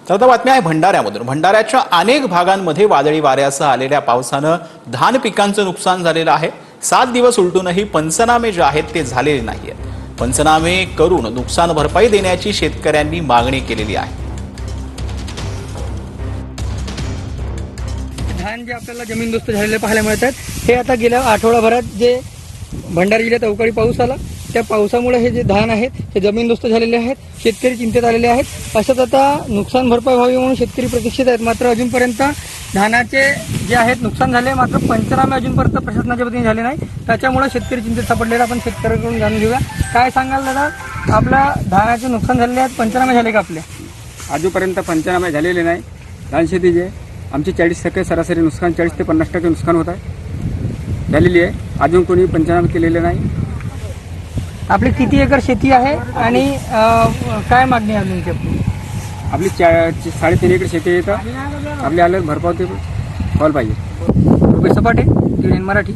तर आता बातमी आहे भंडाऱ्यामधून। भंडाऱ्याच्या अनेक भागांमध्ये वादळी वाऱ्यासह आलेल्या पावसानं धान पिकांचं नुकसान झालेलं आहे। 7 दिवस उलटूनही पंचनामे जे आहेत ते झालेले नाहीयेत। पंचनामे करून नुकसान भरपाई देण्याची शेतकऱ्यांनी मागणी केलेली आहे। धान जे आपल्याला जमीनदोस्त झालेले पाहायला मिळतात, हे आता गेल्या आठवडाभरात जे भंडारा जिल्ह्यात अवकाळी पाऊस आला, त्या पावसामुळे हे जे धान आहेत हे जमीनदोस्त झालेले आहेत। शेतकरी चिंतेत आलेले आहेत। असंच आता नुकसान भरपाई व्हावी म्हणून शेतकरी प्रतीक्षेत आहेत। मात्र अजूनपर्यंत धानाचे जे आहेत नुकसान झाले, मात्र पंचनामे अजूनपर्यंत प्रशासनाच्या वतीने झाले नाही। त्याच्यामुळे शेतकरी चिंतेत सापडलेला। आपण शेतकऱ्यांकडून जाणून घेऊया, काय सांगाल दादा, आपल्या धानाचे नुकसान झालेले आहेत, पंचनामे झाले का आपले? अजूनपर्यंत पंचनामे झालेले नाही। धान शेतीचे आमची 40% सरासरी नुकसान, 40 ते 50% नुकसान होत आहे झालेली आहे। अजून कोणी पंचनामे केलेले नाही। आपली किती एकर शेती आहे आणि काय मागणी आहे तुमची? आपली 3.5 एकर शेती आहे, तर आपली हालत भरपावती व्हायला पाहिजे। रुपेश सपाटे, टीव्ही 9 मराठी।